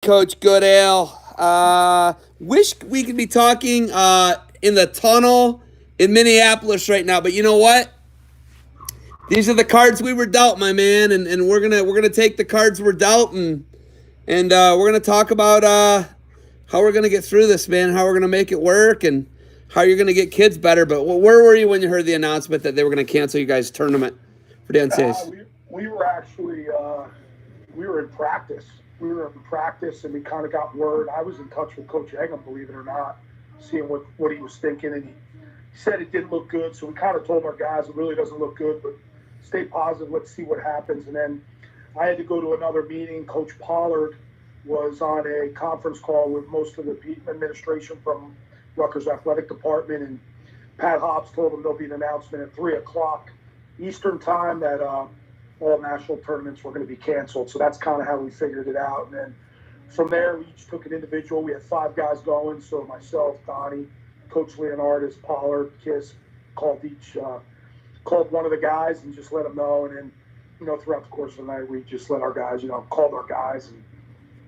Coach Goodale. Wish we could be talking in the tunnel in Minneapolis right now, but you know what? These are the cards we were dealt, my man, and we're gonna take the cards we're dealt, and we're gonna talk about how we're gonna get through this, man. How we're gonna make it work, and how you're gonna get kids better. But where were you when you heard the announcement that they were gonna cancel you guys' tournament for the NCAAs? We were actually we were in practice. We were in practice, and we kind of got word. I was in touch with Coach Egan, believe it or not, seeing what he was thinking, and he said it didn't look good. So we kind of told our guys it really doesn't look good, but stay positive. Let's see what happens. And then I had to go to another meeting. Coach Pollard was on a conference call with most of the administration from Rutgers Athletic Department, and Pat Hobbs told him there'll be an announcement at 3 o'clock Eastern time that all national tournaments were going to be canceled. So that's kind of how we figured it out. And then from there, we each took an individual. We had 5 guys going. So myself, Donnie, Coach Leonardis, Pollard, Kiss, called one of the guys and just let them know. And then, throughout the course of the night, we just let our guys, called our guys and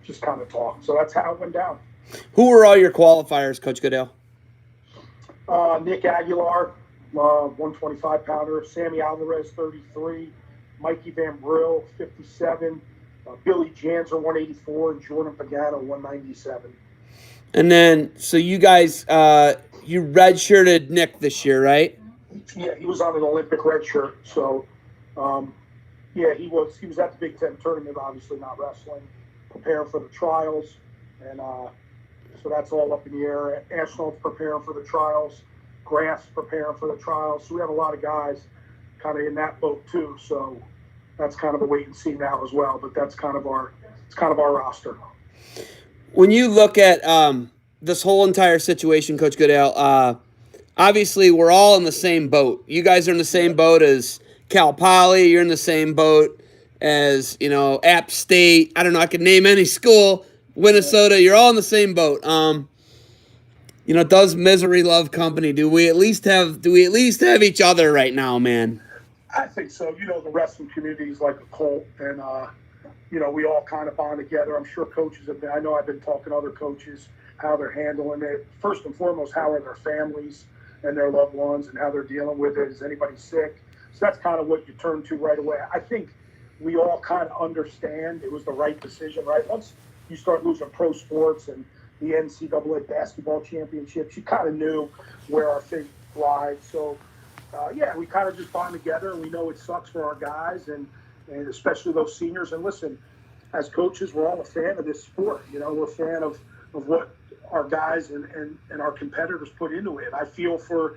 just kind of talked. So that's how it went down. Who were all your qualifiers, Coach Goodale? Nick Aguilar, 125-pounder. Sammy Alvarez, 33. Mikey Van Brill, 57. Billy Janser, 184. And Jordan Pagano, 197. And then, so you guys, you redshirted Nick this year, right? Yeah, he was on an Olympic red shirt. So, he was at the Big Ten tournament, obviously not wrestling, preparing for the trials. And so that's all up in the air. Ashland's preparing for the trials. Grant's preparing for the trials. So we have a lot of guys kind of in that boat too. So that's kind of a wait and see now as well. But that's kind of our roster. When you look at this whole entire situation, Coach Goodale, obviously we're all in the same boat. You guys are in the same boat as Cal Poly. You're in the same boat as, App State. I don't know. I could name any school. Minnesota. You're all in the same boat. Does misery love company? Do we at least have each other right now, man? I think so. The wrestling community is like a cult, and we all kind of bond together. I'm sure coaches have been. I know I've been talking to other coaches how they're handling it. First and foremost, how are their families and their loved ones, and how they're dealing with it. Is anybody sick? So that's kind of what you turn to right away. I think we all kind of understand it was the right decision, right? Once you start losing pro sports and the NCAA basketball championships, you kind of knew where our fate lied. So, we kind of just bond together, and we know it sucks for our guys and especially those seniors. And listen, as coaches, we're all a fan of this sport. We're a fan of what our guys and our competitors put into it. I feel for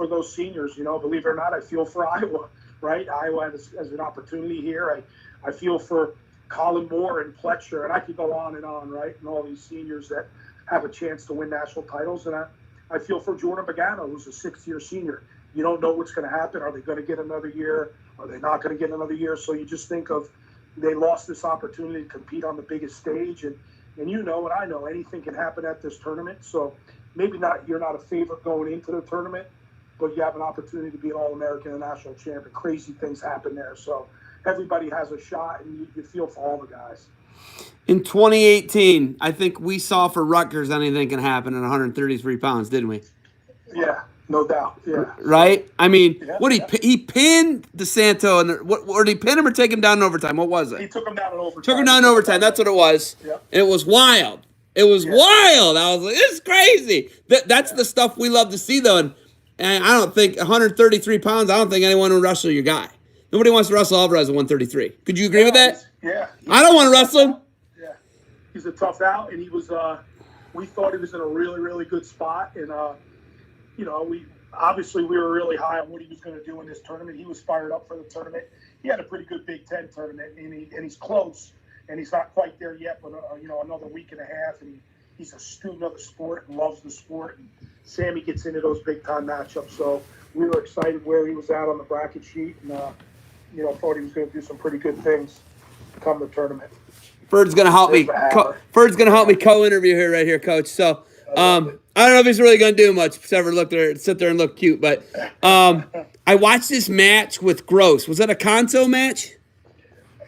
those seniors, believe it or not. I feel for Iowa, right? Iowa as an opportunity here. I feel for Colin Moore and Pletcher, and I could go on, right? And all these seniors that have a chance to win national titles. And I feel for Jordan Pagano, who's a 6th-year senior. You don't know what's going to happen. Are they going to get another year? Are they not going to get another year? So you just think of they lost this opportunity to compete on the biggest stage. And and I know anything can happen at this tournament. So maybe you're not a favorite going into the tournament, but you have an opportunity to be an All-American and national champion. Crazy things happen there. So everybody has a shot, and you feel for all the guys. In 2018, I think we saw for Rutgers anything can happen at 133 pounds, didn't we? Yeah, no doubt. Yeah. Right? I mean, he pinned DeSanto, or did he pin him or take him down in overtime? What was it? He took him down in overtime. Took him down in overtime. That's what it was. Yep. And it was wild. It was wild. I was like, this is crazy. That's the stuff we love to see, though. And I don't think 133 pounds, I don't think anyone would wrestle your guy. Nobody wants to wrestle Alvarez at 133. Could you agree with that? Yeah. I don't want to wrestle him. Yeah. He's a tough out, and he was we thought he was in a really, really good spot. And, we were really high on what he was going to do in this tournament. He was fired up for the tournament. He had a pretty good Big Ten tournament, and he's close. And he's not quite there yet, but, another week and a half. And he's a student of the sport and loves the sport. And Sammy gets into those big-time matchups. So we were excited where he was at on the bracket sheet, and, thought he was going to do some pretty good things come the tournament. Ferd's going to help me. Ferd's going to help me co-interview here, right here, Coach. So I don't know if he's really going to do much except for sit there and look cute. But I watched this match with Gross. Was that a console match?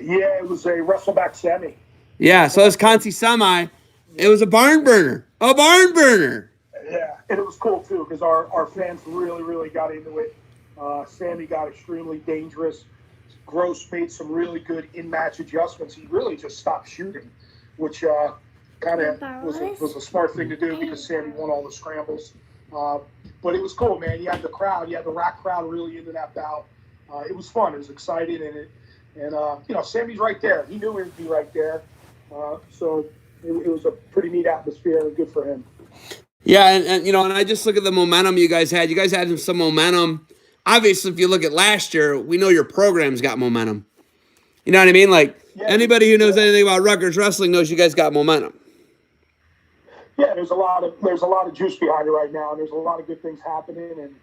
Yeah, it was a wrestleback semi. Yeah, so it's Conti Semi. It was a barn burner. A barn burner. Yeah, and it was cool too because our fans really got into it. Sammy got extremely dangerous. Gross made some really good in-match adjustments. He really just stopped shooting, which kind of was a smart thing to do because Sammy won all the scrambles. But it was cool, man. You had the crowd, you had the RAC crowd really into that bout. It was fun. It was exciting, and Sammy's right there. He knew he would be right there. So it was a pretty neat atmosphere and good for him. Yeah, and I just look at the momentum you guys had. You guys had some momentum. Obviously, if you look at last year, we know your program's got momentum. You know what I mean? Like, anybody who knows anything about Rutgers wrestling knows you guys got momentum. Yeah, there's a lot of juice behind it right now, and there's a lot of good things happening,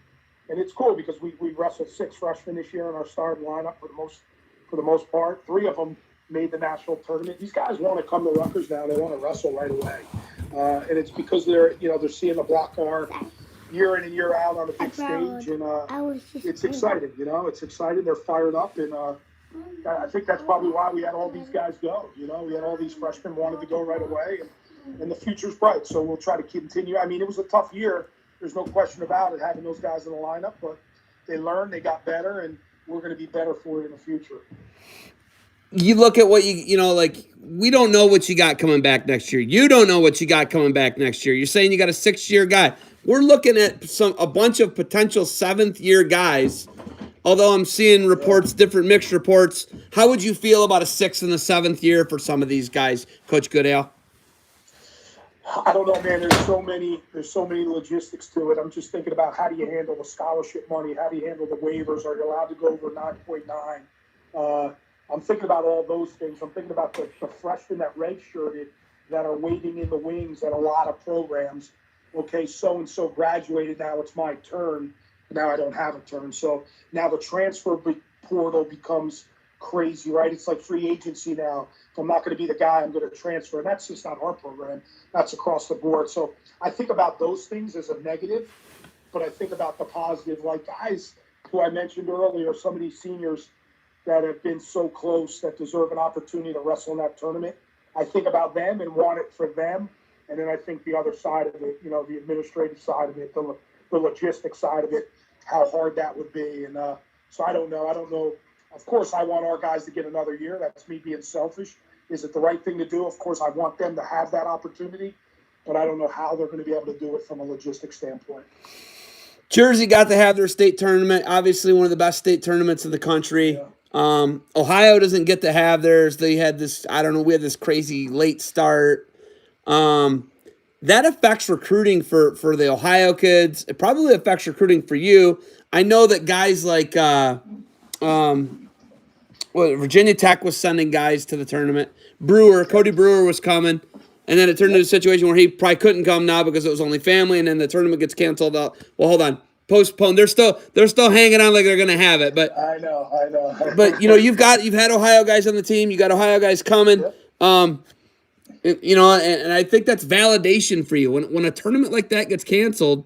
and it's cool because we wrestled 6 freshmen this year in our starting lineup for the most part. 3 of them made the national tournament. These guys want to come to Rutgers now. They want to wrestle right away, and it's because they're seeing the block bar year in and year out on a big stage, and it's exciting. It's exciting. They're fired up, and I think that's probably why we had all these guys go. We had all these freshmen wanted to go right away, and the future's bright. So we'll try to continue. I mean, it was a tough year. There's no question about it, having those guys in the lineup, but they learned, they got better, and we're going to be better for it in the future. You look at what we don't know what you got coming back next year. You don't know what you got coming back next year. You're saying you got a 6-year guy. We're looking at a bunch of potential 7th-year guys. Although I'm seeing reports, different mixed reports. How would you feel about a 6th and a 7th year for some of these guys, Coach Goodale? I don't know, man. There's so many logistics to it. I'm just thinking about how do you handle the scholarship money? How do you handle the waivers? Are you allowed to go over 9.9? I'm thinking about all those things. I'm thinking about the freshmen that redshirted that are waiting in the wings at a lot of programs. Okay, so-and-so graduated. Now it's my turn. Now I don't have a turn. So now the transfer portal becomes crazy, right? It's like free agency now. If I'm not going to be the guy, I'm going to transfer. And that's just not our program. That's across the board. So I think about those things as a negative, but I think about the positive, like guys who I mentioned earlier, some of these seniors that have been so close that deserve an opportunity to wrestle in that tournament. I think about them and want it for them. And then I think the other side of it, the administrative side of it, the logistics side of it, how hard that would be. And so I don't know. Of course, I want our guys to get another year. That's me being selfish. Is it the right thing to do? Of course, I want them to have that opportunity, but I don't know how they're going to be able to do it from a logistics standpoint. Jersey got to have their state tournament, obviously one of the best state tournaments in the country. Yeah. Ohio doesn't get to have theirs. They had this, we had this crazy late start. That affects recruiting for the Ohio kids. It probably affects recruiting for you. I know that guys like Virginia Tech was sending guys to the tournament. Cody Brewer was coming. And then it turned into a situation where he probably couldn't come now because it was only family, and then the tournament gets canceled out. Well, hold on. Postponed. They're still hanging on like they're gonna have it. But I know. But you've had Ohio guys on the team. You got Ohio guys coming. Yep. And I think that's validation for you. When a tournament like that gets canceled,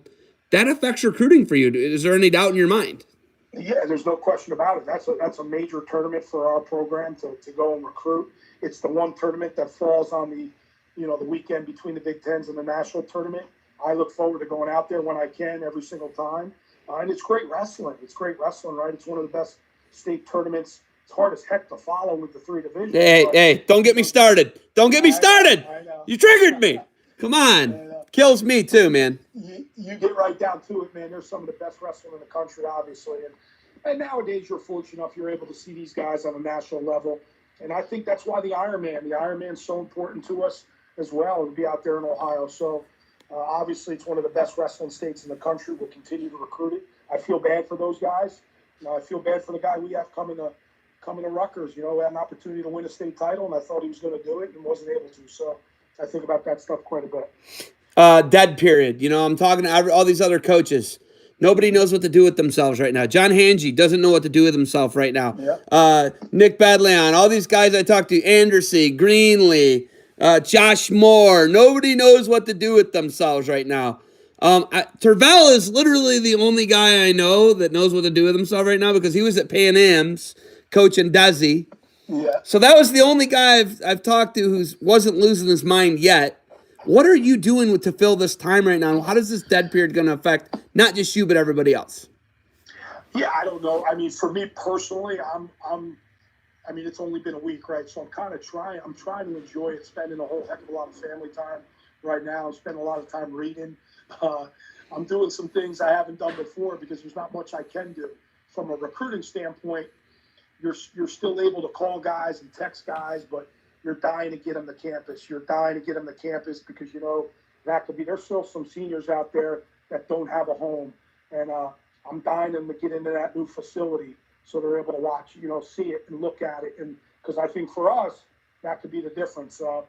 that affects recruiting for you. Is there any doubt in your mind? Yeah, there's no question about it. That's a major tournament for our program to go and recruit. It's the one tournament that falls on the weekend between the Big Tens and the national tournament. I look forward to going out there when I can every single time. And it's great wrestling. Right? It's one of the best state tournaments. It's hard as heck to follow with the 3 divisions. Hey, don't get me started. Don't get me started. I know. You triggered me. Come on. Kills me too, man. You get right down to it, man. They're some of the best wrestling in the country, obviously. And nowadays you're fortunate enough you're able to see these guys on a national level. And I think that's why the Ironman's so important to us as well, to be out there in Ohio. So obviously it's one of the best wrestling states in the country. We'll continue to recruit it. I feel bad for those guys. I feel bad for the guy we have coming to Rutgers. We had an opportunity to win a state title, and I thought he was going to do it and wasn't able to. So I think about that stuff quite a bit. Dead period. I'm talking to all these other coaches. Nobody knows what to do with themselves right now. John Hange doesn't know what to do with himself right now. Yep. Nick Badleon, all these guys I talked to, Andersey, Greenlee, Josh Moore. Nobody knows what to do with themselves right now. Tervel is literally the only guy I know that knows what to do with himself right now because he was at Pan Am's coaching Desi. Yeah. So that was the only guy I've talked to who wasn't losing his mind yet. What are you doing to fill this time right now? How does this dead period going to affect not just you but everybody else? Yeah, I don't know. I mean, for me personally, I mean, it's only been a week, right? So I'm kind of trying. I'm trying to enjoy it, spending a whole heck of a lot of family time right now. I'm spending a lot of time reading. Uh, I'm doing some things I haven't done before because there's not much I can do. From a recruiting standpoint, you're still able to call guys and text guys, but you're dying to get them to campus. You're dying to get them to campus because that could be. There's still some seniors out there that don't have a home, and I'm dying them to get into that new facility so they're able to watch, see it and look at it, and because I think for us that could be the difference. So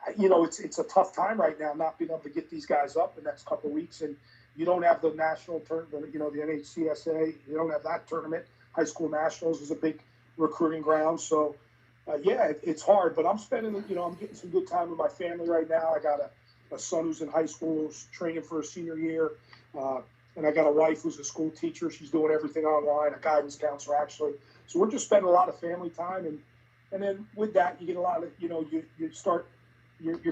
it's a tough time right now, not being able to get these guys up the next couple of weeks, and you don't have the national tournament, the NHCSA, you don't have that tournament. High school nationals is a big recruiting ground, so it's hard. But I'm spending, I'm getting some good time with my family right now. I got a son who's in high school, who's training for a senior year, and I got a wife who's a school teacher. She's doing everything online, a guidance counselor actually. So we're just spending a lot of family time, and then with that, you get a lot of, you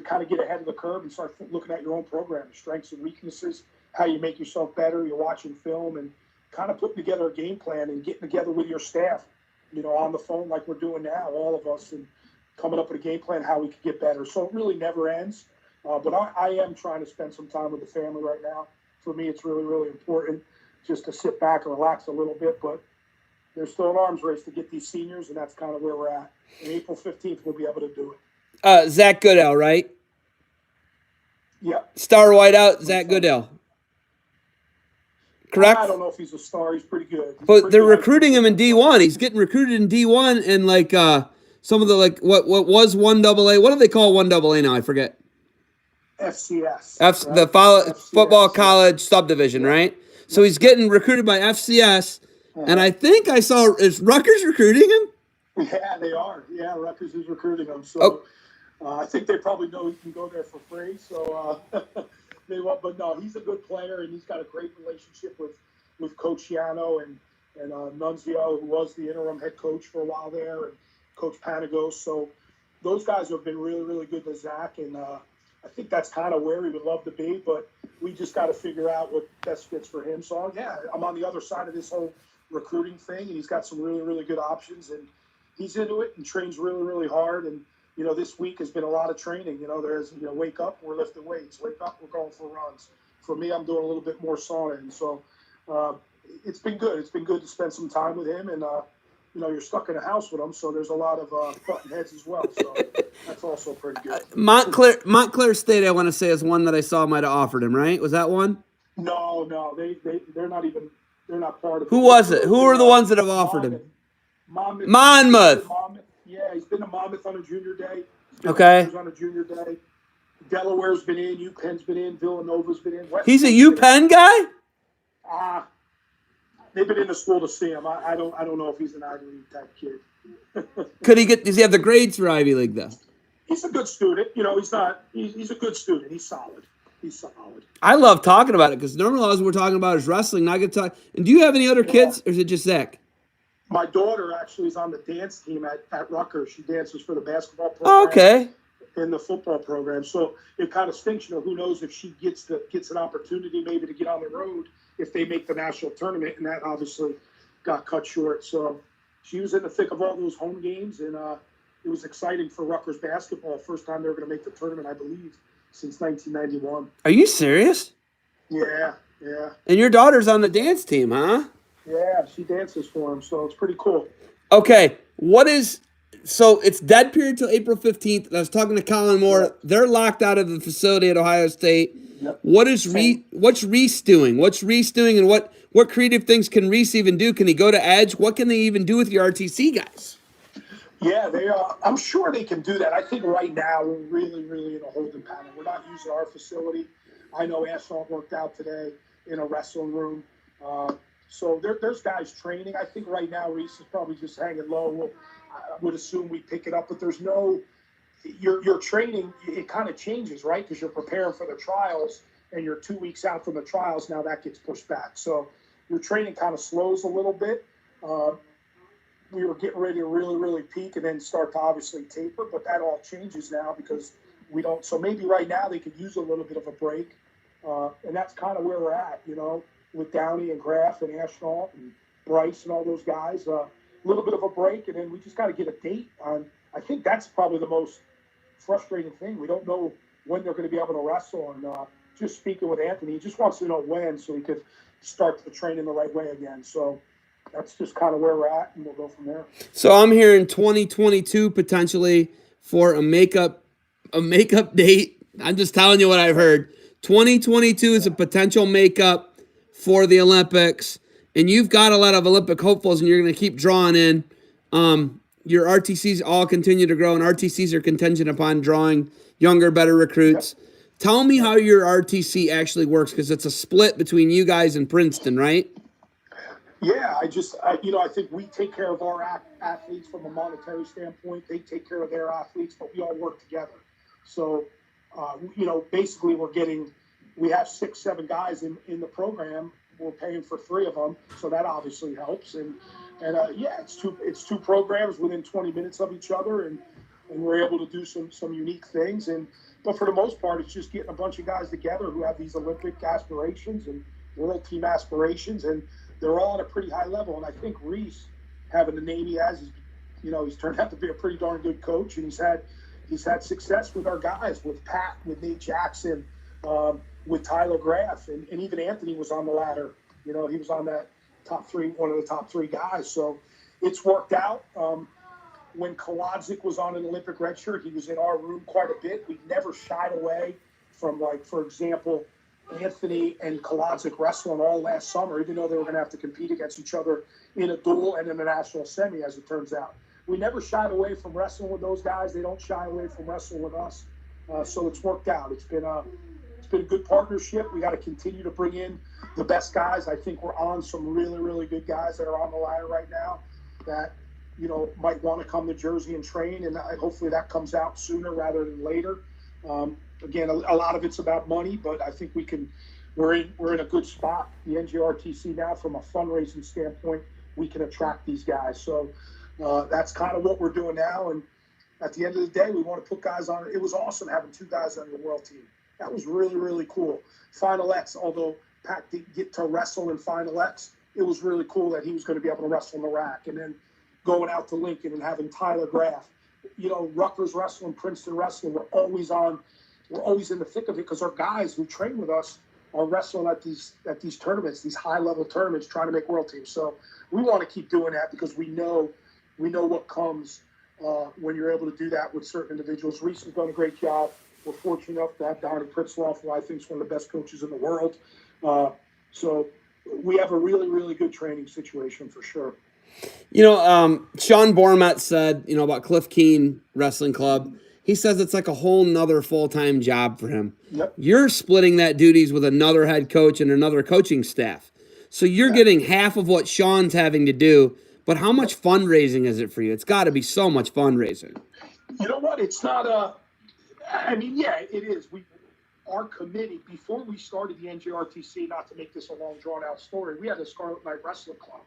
kind of get ahead of the curve and start looking at your own program, strengths and weaknesses, how you make yourself better. You're watching film and kind of putting together a game plan and getting together with your staff, on the phone like we're doing now, all of us, and coming up with a game plan how we could get better. So it really never ends. But I am trying to spend some time with the family right now. For me, it's really, really important just to sit back and relax a little bit. But there's still an arms race to get these seniors, and that's kind of where we're at. And April 15th, we'll be able to do it. Zach Goodale, right? Yeah. Star wideout, Zach Goodale. Correct? I don't know if he's a star. He's pretty good. But they're recruiting him in D1. He's getting recruited in D1 and some of the what was 1AA. What do they call 1AA now? I forget. FCS. The football college subdivision, right? So he's getting recruited by FCS, and I think I saw, is Rutgers recruiting him? Yeah, they are. Yeah, Rutgers is recruiting him. So I think they probably know he can go there for free. So they won't. But no, he's a good player, and he's got a great relationship with Coach Yano and Nunzio, who was the interim head coach for a while there, and Coach Panagos. So those guys have been really, really good to Zach, and I think that's kind of where he would love to be, but we just got to figure out what best fits for him. So, I'm on the other side of this whole recruiting thing, and he's got some really, really good options, and he's into it and trains really, really hard. And, this week has been a lot of training. There's, wake up, we're lifting weights. Wake up, we're going for runs. For me, I'm doing a little bit more sauna. And so it's been good. It's been good to spend some time with him, and, you're stuck in a house with him, so there's a lot of button heads as well. So that's also pretty good. Montclair State, I want to say, is one that I saw might have offered him, right? Was that one? No, they're not even. They're not part of. Who was it? Who are the ones that have offered him? Monmouth. Yeah, he's been to Monmouth on a junior day. Okay. On a junior day. Delaware's been in. UPenn's been in. Villanova's been in. He's a UPenn guy? They've been in the school to see him. I don't know if he's an Ivy League type kid. Does he have the grades for Ivy League though? He's a good student. He's not. He's a good student. He's solid. I love talking about it because normally all we're talking about is wrestling. Not gonna talk. And do you have any other kids, or is it just Zach? My daughter actually is on the dance team at Rutgers. She dances for the basketball program. Oh, okay. In the football program, so it kind of stinks. Who knows if she gets an opportunity maybe to get on the road if they make the national tournament, and that obviously got cut short. So she was in the thick of all those home games, and it was exciting for Rutgers basketball. First time they were going to make the tournament, I believe, since 1991. Are you serious? Yeah. And your daughter's on the dance team, huh? Yeah, she dances for him, so it's pretty cool. Okay, so it's dead period till April 15th. I was talking to Colin Moore. Yep. They're locked out of the facility at Ohio State. Yep. What's Reese doing? What's Reese doing, and what creative things can Reese even do? Can he go to Edge? What can they even do with your RTC guys? Yeah, they are. I'm sure they can do that. I think right now we're really, really in a holding pattern. We're not using our facility. I know Assault worked out today in a wrestling room. So there's guys training. I think right now Reese is probably just hanging low. I would assume we pick it up, but there's no – your training, it kind of changes, right? Because you're preparing for the trials, and you're 2 weeks out from the trials. Now that gets pushed back. So your training kind of slows a little bit. we were getting ready to really, really peak and then start to obviously taper. But that all changes now because we don't. So maybe right now they could use a little bit of a break. And that's kind of where we're at, with Downey and Graff and Ashnault and Bryce and all those guys. A little bit of a break, and then we just got to get a date on. I think that's probably the most frustrating thing. We don't know when they're going to be able to wrestle. And just speaking with Anthony, he just wants to know when so he could start the training the right way again. So that's just kind of where we're at, and we'll go from there. So I'm hearing 2022 potentially for a makeup date. I'm just telling you what I've heard. 2022 is a potential makeup for the Olympics, and you've got a lot of Olympic hopefuls, and you're going to keep drawing in. Your RTCs all continue to grow, and RTCs are contingent upon drawing younger, better recruits. Yep. Tell me how your RTC actually works, because it's a split between you guys and Princeton, right? Yeah, I think we take care of our athletes from a monetary standpoint. They take care of their athletes, but we all work together. So, basically we have 6-7 guys in the program. We're paying for 3 of them, so that obviously helps. And it's two programs within 20 minutes of each other, and we're able to do some unique things. But for the most part, it's just getting a bunch of guys together who have these Olympic aspirations and world team aspirations, and they're all at a pretty high level. And I think Reese, having the name he has, he's turned out to be a pretty darn good coach, and he's had success with our guys, with Pat, with Nate Jackson, with Tyler Graff, and even Anthony was on the ladder. He was on that one of the top 3 guys. So it's worked out. When Kolodzik was on an Olympic red shirt, he was in our room quite a bit. We never shied away from, for example, Anthony and Kolodzik wrestling all last summer, even though they were going to have to compete against each other in a duel and in the national semi, as it turns out. We never shied away from wrestling with those guys. They don't shy away from wrestling with us. So it's worked out. It's been a good partnership. We got to continue to bring in the best guys. I think we're on some really, really good guys that are on the ladder right now that, might want to come to Jersey and train, and hopefully that comes out sooner rather than later. Again, a lot of it's about money, but I think we're in a good spot. The NJRTC now, from a fundraising standpoint, we can attract these guys. So that's kind of what we're doing now. And at the end of the day, we want to put guys on. It was awesome having 2 guys on the world team. That was really, really cool. Final X, although Pat didn't get to wrestle in Final X, it was really cool that he was going to be able to wrestle in the rack. And then going out to Lincoln and having Tyler Graff, Rutgers wrestling, Princeton wrestling, we're always in the thick of it, because our guys who train with us are wrestling at these tournaments, these high-level tournaments, trying to make world teams. So we want to keep doing that, because we know what comes when you're able to do that with certain individuals. Reese has done a great job. We're fortunate enough to have Donnie Pritzloff, who I think is one of the best coaches in the world. So we have a really, really good training situation for sure. Sean Bormet said, about Cliff Keen Wrestling Club. He says it's like a whole nother full-time job for him. Yep. You're splitting that duties with another head coach and another coaching staff. So you're getting half of what Sean's having to do. But how much fundraising is it for you? It's got to be so much fundraising. You know what? It's not it is. Our committee, before we started the NJRTC, not to make this a long, drawn-out story, we had a Scarlet Knight Wrestling Club.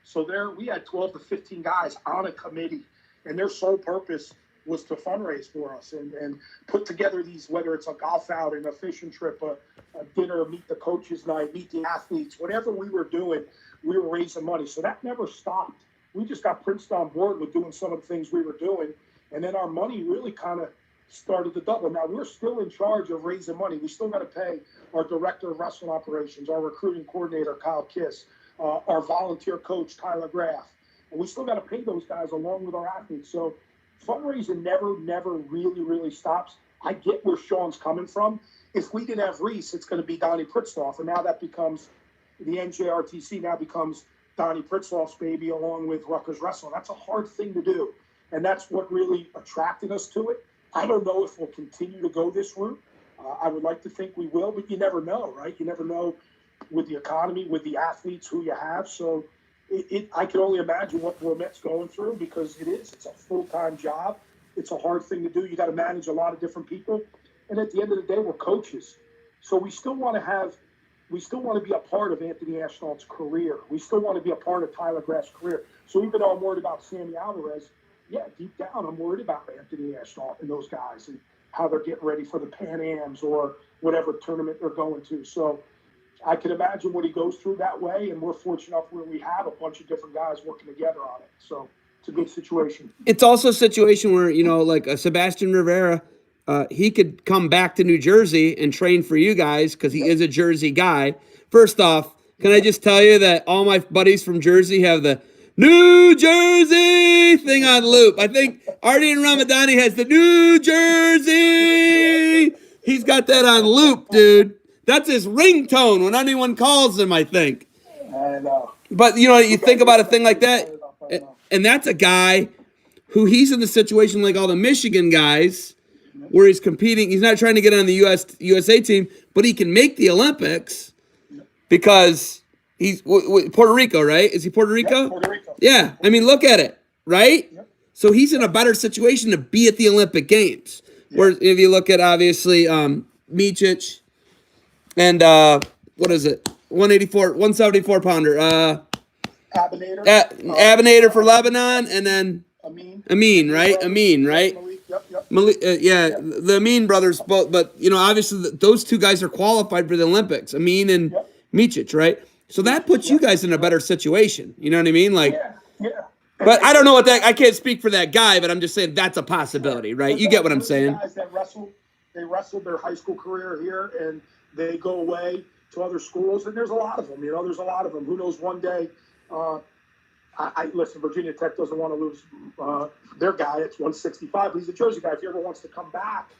So we had 12 to 15 guys on a committee, and their sole purpose was to fundraise for us and put together these, whether it's a golf outing, a fishing trip, a dinner, meet the coaches night, meet the athletes, whatever we were doing, we were raising money. So that never stopped. We just got Princeton on board with doing some of the things we were doing, and then our money really kind of started to double. Now, we're still in charge of raising money. We still got to pay our director of wrestling operations, our recruiting coordinator, Kyle Kiss, our volunteer coach, Tyler Graff. And we still got to pay those guys along with our athletes. So fundraising never really, really stops. I get where Sean's coming from. If we didn't have Reese, it's going to be Donnie Pritzloff. And now that becomes the NJRTC now becomes Donnie Pritzloff's baby along with Rutgers Wrestling. That's a hard thing to do. And that's what really attracted us to it. I don't know if we'll continue to go this route. I would like to think we will, but you never know, right? You never know with the economy, with the athletes, who you have. So I can only imagine what Bromet's going through, because it's a full-time job. It's a hard thing to do. You got to manage a lot of different people. And at the end of the day, we're coaches. So we still want to have we still want to be a part of Anthony Ashnall's career. We still want to be a part of Tyler Graff's career. So even though I'm worried about Sammy Alvarez, yeah, deep down, I'm worried about Anthony Ashnall and those guys and how they're getting ready for the Pan Ams or whatever tournament they're going to. So I can imagine what he goes through that way, and we're fortunate enough where we have a bunch of different guys working together on it. So it's a good situation. It's also a situation where, like Sebastian Rivera, he could come back to New Jersey and train for you guys because he is a Jersey guy. First off, can I just tell you that all my buddies from Jersey have the New Jersey thing on loop? I think Artie and Ramadani has the New Jersey. He's got that on loop, dude. That's his ringtone when anyone calls him, I think. I know. But, you think about a thing like that, and that's a guy who he's in the situation like all the Michigan guys where he's competing. He's not trying to get on the USA team, but he can make the Olympics because he's Puerto Rico, right? Is he Puerto Rico? Yeah, Puerto Rico. Yeah. I mean, look at it, right? Yep. So he's in a better situation to be at the Olympic Games. Yeah. Where if you look at, obviously, Micic and, what is it? 174 pounder. Abinator for Lebanon, and then Amin, right? Amin, right? Yep. The Amin brothers both, but obviously those two guys are qualified for the Olympics. Amin and Micic, right? So that puts you guys in a better situation. You know what I mean? Like, yeah. But I don't know what that. I can't speak for that guy, but I'm just saying that's a possibility, right? You get what I'm saying? Guys that wrestled their high school career here, and they go away to other schools, and there's a lot of them. There's a lot of them. Who knows? One day, listen. Virginia Tech doesn't want to lose their guy. It's 165. He's a Jersey guy. If he ever wants to come back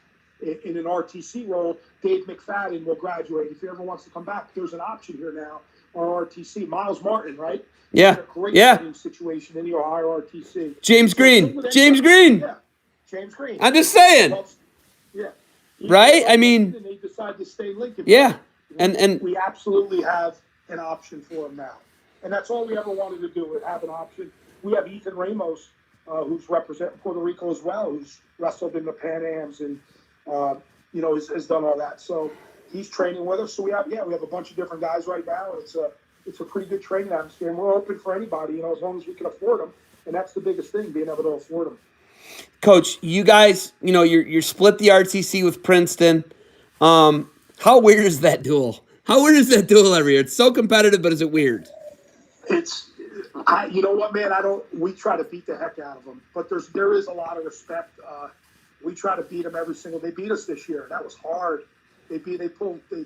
in an RTC role, Dave McFadden will graduate. If he ever wants to come back, there's an option here now. Or RTC, Miles Martin, right? Yeah. Great situation in the Ohio RTC. James Green. Yeah, James Green. I'm just saying. Yeah. Right? I mean. And they decide to stay Lincoln. Yeah. And we absolutely have an option for him now. And that's all we ever wanted to do, was have an option. We have Ethan Ramos, who's representing Puerto Rico as well, who's wrestled in the Pan Ams and, has done all that. So he's training with us. So we have a bunch of different guys right now. It's a pretty good training atmosphere. And we're open for anybody, as long as we can afford them. And that's the biggest thing, being able to afford them. Coach, you guys, you're split the RTC with Princeton. How weird is that duel? How weird is that duel every year? It's so competitive, but is it weird? You know what, man? We try to beat the heck out of them, but there is a lot of respect. We try to beat them every single. They beat us this year. That was hard. They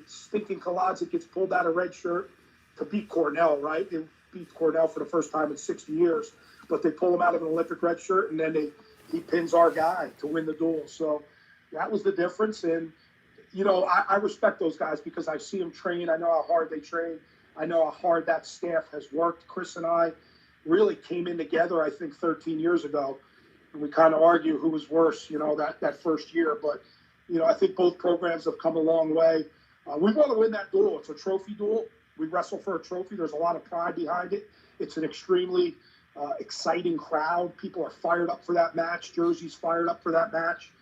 stinking Kaladzik gets pulled out of red shirt to beat Cornell, right? They beat Cornell for the first time in 60 years, but they pull him out of an Olympic red shirt, and then he pins our guy to win the duel. So that was the difference. And I respect those guys because I see them train. I know how hard they train. I know how hard that staff has worked. Chris and I really came in together, I think, 13 years ago. And we kind of argue who was worse, that first year. But, I think both programs have come a long way. We want to win that duel. It's a trophy duel. We wrestle for a trophy. There's a lot of pride behind it. It's an extremely exciting crowd. People are fired up for that match. Jersey's fired up for that match.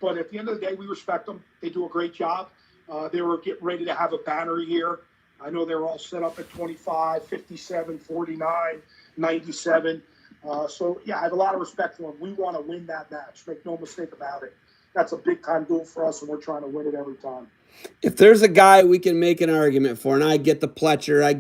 But at the end of the day, we respect them. They do a great job. They were getting ready to have a banner year. I know they were all set up at 25, 57, 49, 97. I have a lot of respect for them. We want to win that match. Make no mistake about it. That's a big-time duel for us, and we're trying to win it every time. If there's a guy we can make an argument for, and I get the Pletcher, I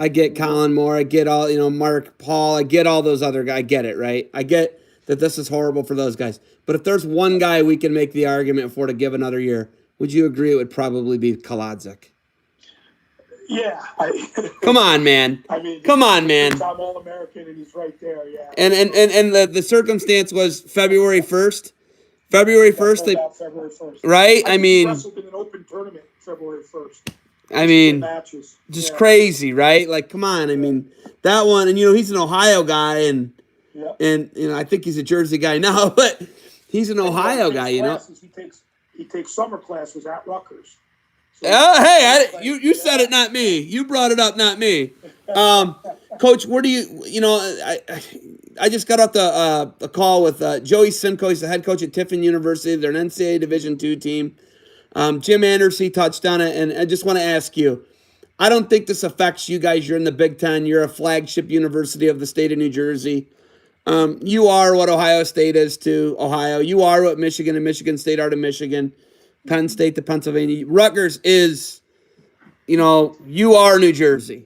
get Colin Moore, I get all, Mark Paul, I get all those other guys. I get it, right? I get that this is horrible for those guys. But if there's one guy we can make the argument for to give another year, would you agree it would probably be Kaladzik? Yeah. Come on, man. Come on, man. I'm All-American, and he's right there, yeah. And the circumstance was February 1st. February 1st. February 1st. Right? He wrestled in an open tournament February 1st. Matches. Just crazy, right? Like, come on. That one, and he's an Ohio guy, and I think he's a Jersey guy now, but he's an Ohio guy, He takes summer classes at Rutgers. So you said it, not me. You brought it up, not me. Coach, where do I just got off the call with Joey Simcoe. He's the head coach at Tiffin University. They're an NCAA Division II team. Jim Anderson touched on it, and I just want to ask you. I don't think this affects you guys. You're in the Big Ten. You're a flagship university of the state of New Jersey. You are what Ohio State is to Ohio. You are what Michigan and Michigan State are to Michigan. Penn State to Pennsylvania. Rutgers is, you are New Jersey.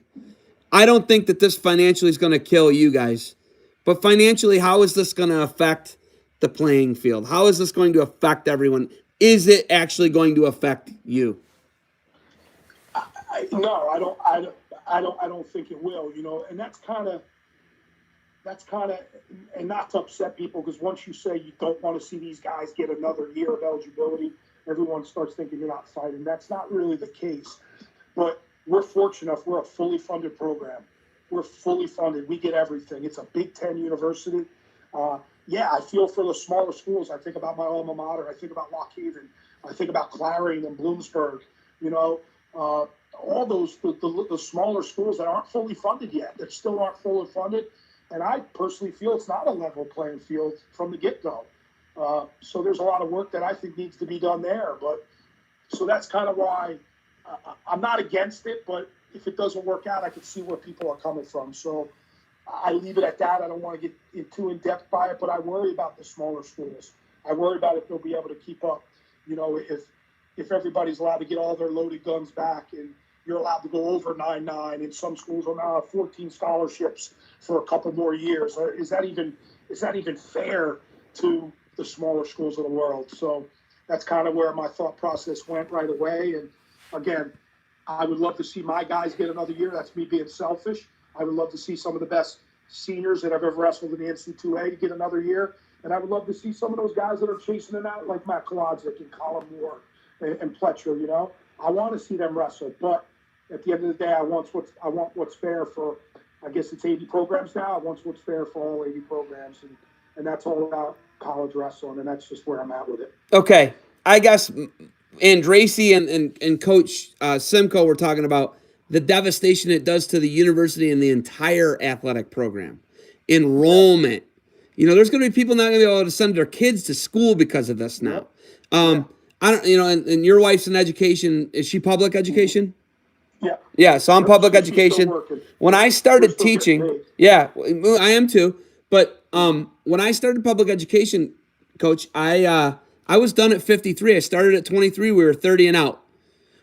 I don't think that this financially is going to kill you guys. But financially, how is this going to affect the playing field? How is this going to affect everyone? Is it actually going to affect you? No, I don't think it will. And that's kind of, and not to upset people, because once you say you don't want to see these guys get another year of eligibility, everyone starts thinking you're not fighting. That's not really the case. But we're fortunate enough. We're a fully funded program. We're fully funded. We get everything. It's a Big Ten university. I feel for the smaller schools. I think about my alma mater. I think about Lock Haven. I think about Clarion and Bloomsburg. All those the smaller schools that aren't fully funded yet, that still aren't fully funded. And I personally feel it's not a level playing field from the get-go. So there's a lot of work that I think needs to be done there. But so that's kind of why I'm not against it, but if it doesn't work out, I can see where people are coming from. So I leave it at that. I don't want to get too in-depth by it, but I worry about the smaller schools. I worry about if they'll be able to keep up. If everybody's allowed to get all their loaded guns back and you're allowed to go over 9-9, and some schools will now have 14 scholarships for a couple more years. Is that even fair to the smaller schools of the world? So that's kind of where my thought process went right away. And again, I would love to see my guys get another year. That's me being selfish. I would love to see some of the best seniors that have ever wrestled in the NCAA get another year. And I would love to see some of those guys that are chasing it out, like Matt Kolodzik and Colin Moore and Pletcher. I want to see them wrestle. But at the end of the day, I want what's fair for, I guess it's 80 programs now. I want what's fair for all 80 programs. And that's all about college wrestling. And that's just where I'm at with it. Okay. I guess Andracy and Coach Simcoe were talking about the devastation it does to the university and the entire athletic program. Enrollment. There's going to be people not going to be able to send their kids to school because of this now. I don't, and your wife's in education. Is she public education? Yeah. Yeah, so I'm public education. When I started teaching, I am too. But when I started public education, Coach, I was done at 53. I started at 23. We were 30 and out.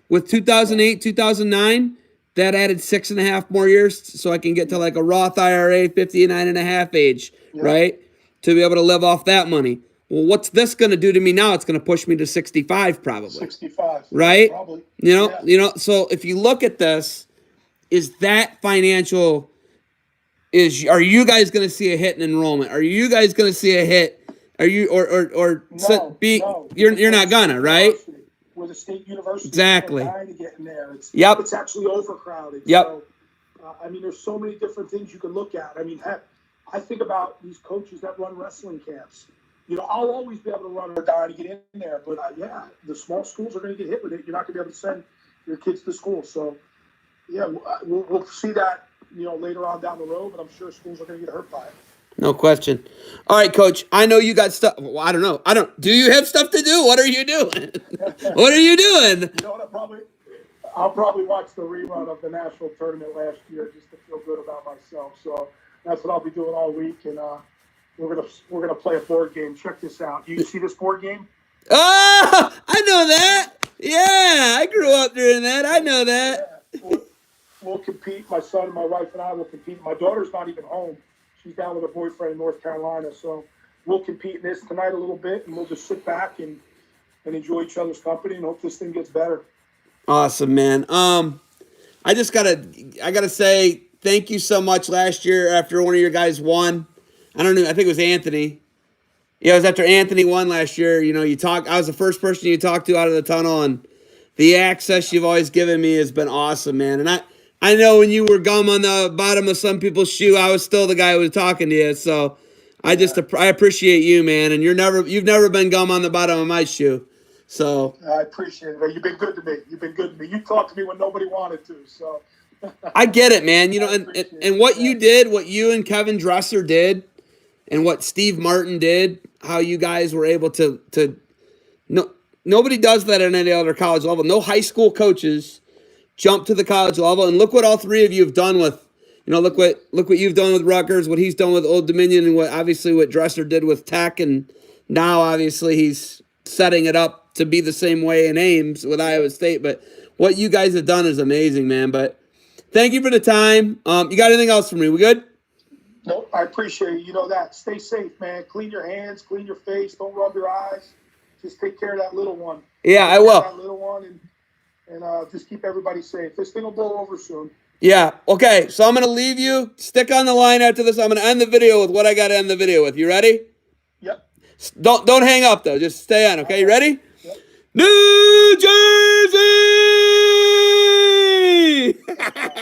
With 2008, 2009, that added 6.5 more years so I can get to like a Roth IRA 59.5 age, right? To be able to live off that money. Well, what's this going to do to me now? It's going to push me to 65 probably. 65. Right? Probably. So if you look at this, is that financial, are you guys going to see a hit in enrollment? Are you guys going to see a hit? Are you, No. You're not gonna, right? We're the state university. Exactly. We're dying to get in there. It's actually overcrowded. Yep. So, there's so many different things you can look at. Heck, I think about these coaches that run wrestling camps. I'll always be able to run or die to get in there. But, the small schools are going to get hit with it. You're not going to be able to send your kids to school. So, we'll see that, later on down the road. But I'm sure schools are going to get hurt by it. No question. All right, Coach. I know you got stuff. Well, I don't know. Do you have stuff to do? What are you doing? What are you doing? I'll probably watch the rerun of the national tournament last year just to feel good about myself. So that's what I'll be doing all week. And we're gonna play a board game. Check this out. You see this board game? Oh, I know that. Yeah, I grew up during that. I know that. Yeah. We'll compete. My son and my wife and I will compete. My daughter's not even home. She's down with her boyfriend in North Carolina. So we'll compete in this tonight a little bit, and we'll just sit back and enjoy each other's company and hope this thing gets better. Awesome, man. I gotta say thank you so much last year after one of your guys won. I don't know. I think it was Anthony. Yeah, it was after Anthony won last year. I was the first person you talked to out of the tunnel, and the access you've always given me has been awesome, man. And I know when you were gum on the bottom of some people's shoe, I was still the guy who was talking to you. So I appreciate you, man. And you've never been gum on the bottom of my shoe. So I appreciate it. You've been good to me. You talked to me when nobody wanted to. So I get it, man. And what you did, what you and Kevin Dresser did, and what Steve Martin did, how you guys were able to nobody does that at any other college level. No high school coaches jump to the college level, and look what all three of you have done with, look what you've done with Rutgers, what he's done with Old Dominion, and what Dresser did with Tech, and now obviously he's setting it up to be the same way in Ames with Iowa State. But what you guys have done is amazing, man. But thank you for the time. You got anything else for me? We good? Nope, I appreciate it. You know that. Stay safe, man. Clean your hands, clean your face. Don't rub your eyes. Just take care of that little one. Yeah, I will. That little one, and just keep everybody safe. This thing will blow over soon. Yeah. Okay. So I'm gonna leave you. Stick on the line after this. I'm gonna end the video with what I got to end the video with. You ready? Yep. Don't hang up though. Just stay on. Okay. You ready? Yep. New Jersey.